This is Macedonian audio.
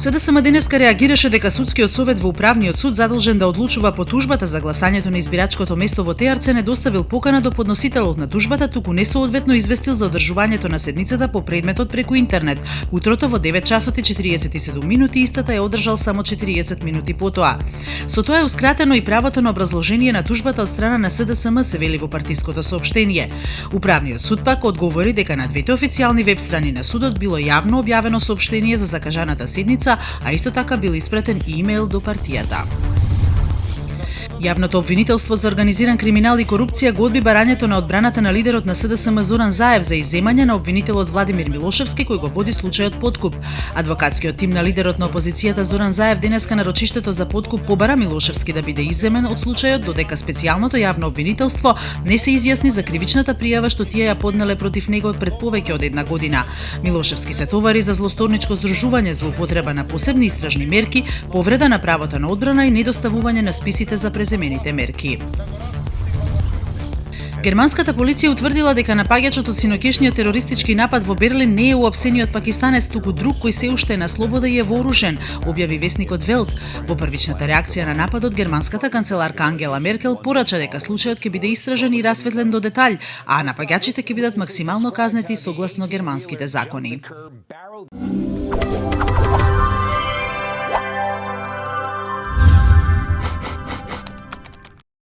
СДСМ денеска реагираше дека судскиот совет во управниот суд задолжен да одлучува по тужбата за гласањето на избирачкото место во Теарце не доставил покана до подносителот на тужбата, туку несоодветно известил за одржувањето на седницата по предметот преку интернет. Утрото во 9 часот и 47 минути истата ја одржал само 40 минути потоа. Со тоа е ускратено и правото на образложение на тужбата од страна на СДСМ, се вели во партиското соопштение. Управниот суд пак одговори дека на двете официјални веб страни на судот било јавно објавено соопштение за закажаната седница, а исто така бил испратен имејл до партијата. Јавното обвинителство за организиран криминал и корупција го одби барањето на одбраната на лидерот на СДСМ Зоран Заев за изземање на обвинителот Владимир Милошевски, кој го води случајот подкуп. Адвокатскиот тим на лидерот на опозицијата Зоран Заев денеска на рочиштето за подкуп побара Милошевски да биде изземен од случајот, додека специјалното јавно обвинителство не се изјасни за кривичната пријава што тие ја поднеле против него пред повеќе од една година. Милошевски се товари за злосторничко здружување, злоупотреба на посебни истражни мерки, повреда на правото на одбрана и недоставување на списите за преземените мерки. Германската полиција утврдила дека напаѓачот од синокешниот терористички напад во Берлин не е уапсениот пакистанец, туку друг кој се уште е на слобода и е вооружен, објави весникот Велт. Во првичната реакција на нападот, германската канцеларка Ангела Меркел порача дека случајот ќе биде истражен и расветлен до детаљ, а напаѓачите ќе бидат максимално казнети согласно германските закони.